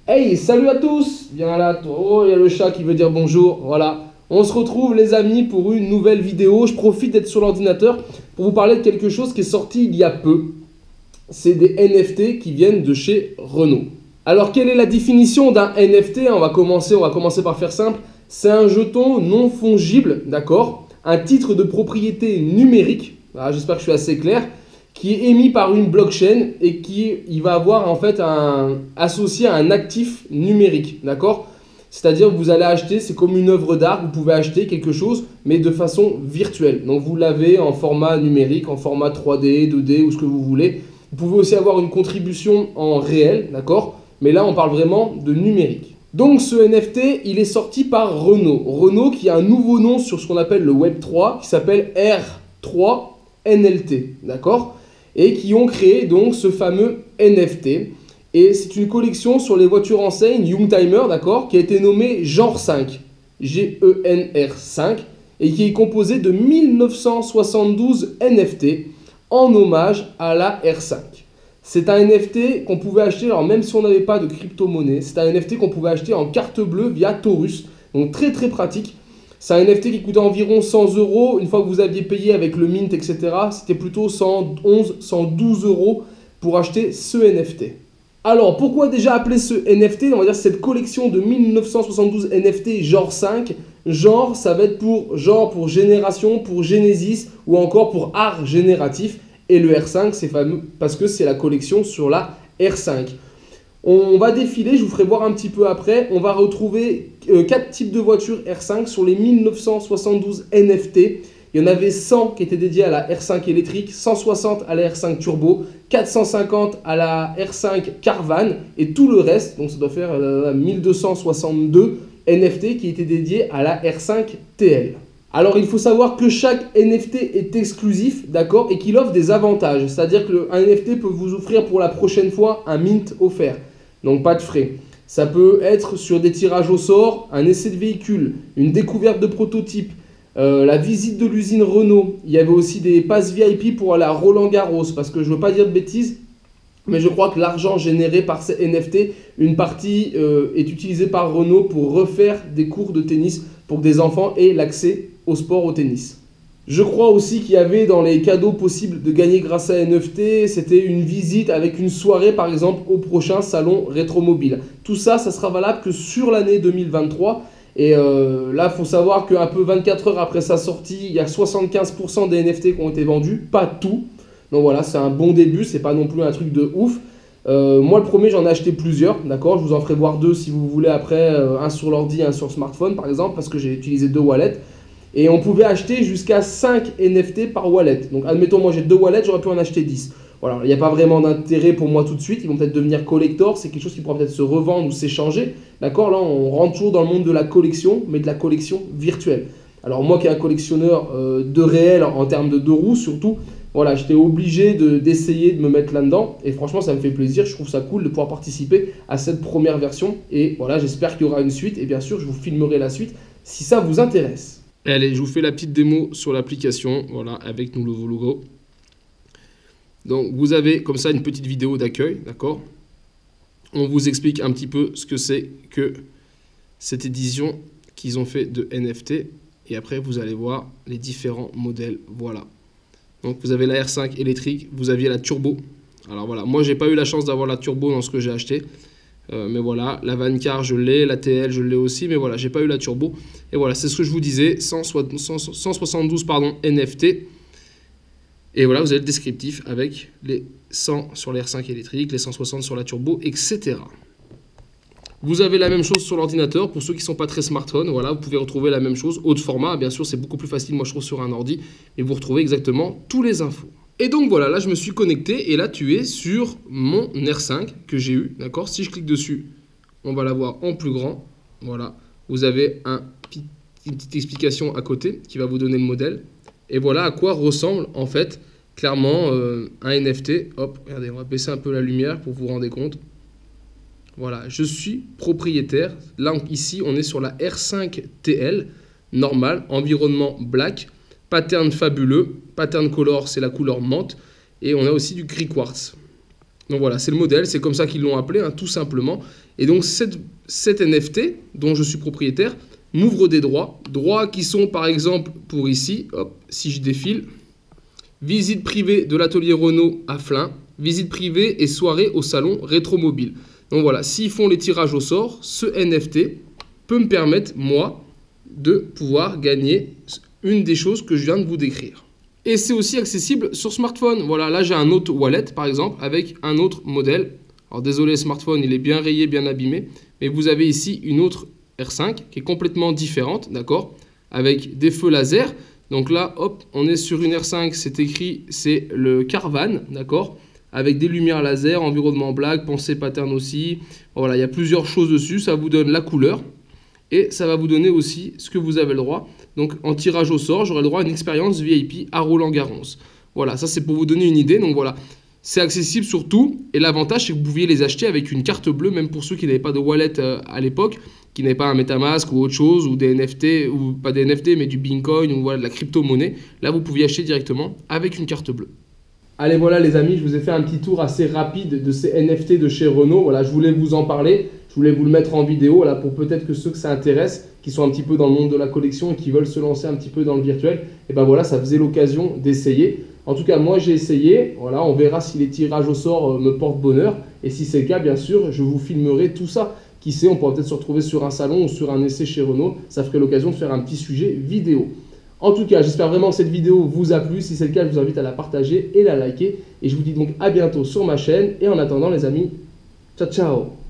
Hey, salut à tous! Viens là, toi. Oh, il y a le chat qui veut dire bonjour. Voilà. On se retrouve, les amis, pour une nouvelle vidéo. Je profite d'être sur l'ordinateur pour vous parler de quelque chose qui est sorti il y a peu. C'est des NFT qui viennent de chez Renault. Alors, quelle est la définition d'un NFT? On va commencer par faire simple. C'est un jeton non fongible, d'accord? Un titre de propriété numérique. Voilà, j'espère que je suis assez clair, qui est émis par une blockchain et il va avoir en fait associé à un actif numérique, d'accord? C'est-à-dire que vous allez acheter, c'est comme une œuvre d'art, vous pouvez acheter quelque chose, mais de façon virtuelle. Donc vous l'avez en format numérique, en format 3D, 2D ou ce que vous voulez. Vous pouvez aussi avoir une contribution en réel, d'accord? Mais là, on parle vraiment de numérique. Donc ce NFT, il est sorti par Renault. Renault qui a un nouveau nom sur ce qu'on appelle le Web3, qui s'appelle R3 NLT, d'accord? Et qui ont créé donc ce fameux NFT. Et c'est une collection sur les voitures enseignes Youngtimer, d'accord, qui a été nommée Genre 5, Genr 5, et qui est composée de 1972 NFT en hommage à la R5. C'est un NFT qu'on pouvait acheter, alors même si on n'avait pas de crypto-monnaie, c'est un NFT qu'on pouvait acheter en carte bleue via Taurus, donc très très pratique. C'est un NFT qui coûtait environ 100 euros. Une fois que vous aviez payé avec le mint, etc., c'était plutôt 111, 112 euros pour acheter ce NFT. Alors, pourquoi déjà appeler ce NFT? On va dire cette collection de 1972 NFT genre 5. Genre, ça va être pour génération, pour Genesis ou encore pour art génératif. Et le R5, c'est fameux parce que c'est la collection sur la R5. On va défiler, je vous ferai voir un petit peu après. On va retrouver 4 types de voitures R5 sur les 1972 NFT. Il y en avait 100 qui étaient dédiés à la R5 électrique, 160 à la R5 turbo, 450 à la R5 Caravan et tout le reste, donc ça doit faire 1262 NFT qui étaient dédiés à la R5 TL. Alors il faut savoir que chaque NFT est exclusif, d'accord, et qu'il offre des avantages. C'est-à-dire qu'un NFT peut vous offrir pour la prochaine fois un mint offert. Donc pas de frais. Ça peut être sur des tirages au sort, un essai de véhicule, une découverte de prototype, la visite de l'usine Renault. Il y avait aussi des passes VIP pour aller à Roland-Garros, parce que je ne veux pas dire de bêtises, mais je crois que l'argent généré par ces NFT, une partie est utilisée par Renault pour refaire des cours de tennis pour que des enfants aient l'accès au sport, au tennis. Je crois aussi qu'il y avait dans les cadeaux possibles de gagner grâce à NFT, c'était une visite avec une soirée par exemple au prochain salon Rétromobile. Tout ça, ça sera valable que sur l'année 2023. Et là, il faut savoir qu'un peu 24 heures après sa sortie, il y a 75% des NFT qui ont été vendus, pas tout. Donc voilà, c'est un bon début, c'est pas non plus un truc de ouf. Moi, le premier, j'en ai acheté plusieurs, d'accord? Je vous en ferai voir deux si vous voulez après, un sur l'ordi, un sur smartphone par exemple, parce que j'ai utilisé deux wallets. Et on pouvait acheter jusqu'à 5 NFT par wallet. Donc admettons, moi j'ai 2 wallets, j'aurais pu en acheter 10. Voilà, il n'y a pas vraiment d'intérêt pour moi tout de suite. Ils vont peut-être devenir collector, c'est quelque chose qui pourra peut-être se revendre ou s'échanger. D'accord, là on rentre toujours dans le monde de la collection, mais de la collection virtuelle. Alors moi qui est un collectionneur de réel en termes de deux roues surtout, voilà, j'étais obligé d'essayer de me mettre là-dedans. Et franchement, ça me fait plaisir. Je trouve ça cool de pouvoir participer à cette première version. Et voilà, j'espère qu'il y aura une suite. Et bien sûr, je vous filmerai la suite si ça vous intéresse. Allez, je vous fais la petite démo sur l'application, voilà, avec nos logo. Donc, vous avez comme ça une petite vidéo d'accueil, d'accord? On vous explique un petit peu ce que c'est que cette édition qu'ils ont fait de NFT. Et après, vous allez voir les différents modèles, voilà. Donc, vous avez la R5 électrique, vous aviez la turbo. Alors voilà, moi, j'ai pas eu la chance d'avoir la turbo dans ce que j'ai acheté. Mais voilà, la Vancar je l'ai, la TL je l'ai aussi, mais voilà, j'ai pas eu la turbo. Et voilà, c'est ce que je vous disais, 172 pardon, NFT. Et voilà, vous avez le descriptif avec les 100 sur la R5 électrique, les 160 sur la turbo, etc. Vous avez la même chose sur l'ordinateur, pour ceux qui ne sont pas très smartphone, voilà, vous pouvez retrouver la même chose, haut format, bien sûr c'est beaucoup plus facile, moi je trouve sur un ordi, mais vous retrouvez exactement tous les infos. Et donc voilà, là je me suis connecté et là tu es sur mon R5 que j'ai eu, d'accord? Si je clique dessus, on va l'avoir en plus grand, voilà. Vous avez une petite explication à côté qui va vous donner le modèle. Et voilà à quoi ressemble en fait clairement un NFT. Hop, regardez, on va baisser un peu la lumière pour vous rendre compte. Voilà, je suis propriétaire. Là ici on est sur la R5 TL, normal, environnement black. Pattern fabuleux, pattern color c'est la couleur menthe et on a aussi du gris quartz. Donc voilà, c'est le modèle, c'est comme ça qu'ils l'ont appelé, hein, tout simplement. Et donc cet NFT, dont je suis propriétaire, m'ouvre des droits. Droits qui sont par exemple pour ici, hop, si je défile, visite privée de l'atelier Renault à Flins, visite privée et soirée au salon Rétromobile. Donc voilà, s'ils font les tirages au sort, ce NFT peut me permettre, moi, de pouvoir gagner une des choses que je viens de vous décrire. Et c'est aussi accessible sur smartphone. Voilà, là j'ai un autre wallet par exemple avec un autre modèle. Alors désolé, smartphone, il est bien rayé, bien abîmé. Mais vous avez ici une autre R5 qui est complètement différente, d'accord, avec des feux laser. Donc là, hop, on est sur une R5, c'est écrit, c'est le Carvan, d'accord, avec des lumières laser, environnement black, pensée pattern aussi. Voilà, il y a plusieurs choses dessus, ça vous donne la couleur. Et ça va vous donner aussi ce que vous avez le droit. Donc en tirage au sort, j'aurai le droit à une expérience VIP à Roland-Garros. Voilà, ça c'est pour vous donner une idée. Donc voilà, c'est accessible sur tout. Et l'avantage, c'est que vous pouviez les acheter avec une carte bleue, même pour ceux qui n'avaient pas de wallet à l'époque, qui n'avaient pas un MetaMask ou autre chose, ou des NFT, ou pas des NFT, mais du Bitcoin, ou voilà, de la crypto-monnaie. Là, vous pouviez acheter directement avec une carte bleue. Allez, voilà les amis, je vous ai fait un petit tour assez rapide de ces NFT de chez Renault. Voilà, je voulais vous en parler. Je voulais vous le mettre en vidéo là, pour peut-être que ceux que ça intéresse, qui sont un petit peu dans le monde de la collection et qui veulent se lancer un petit peu dans le virtuel, et ben voilà, ça faisait l'occasion d'essayer. En tout cas, moi j'ai essayé. Voilà, on verra si les tirages au sort me portent bonheur. Et si c'est le cas, bien sûr, je vous filmerai tout ça. Qui sait, on pourra peut-être se retrouver sur un salon ou sur un essai chez Renault. Ça ferait l'occasion de faire un petit sujet vidéo. En tout cas, j'espère vraiment que cette vidéo vous a plu. Si c'est le cas, je vous invite à la partager et la liker. Et je vous dis donc à bientôt sur ma chaîne. Et en attendant, les amis, ciao ciao!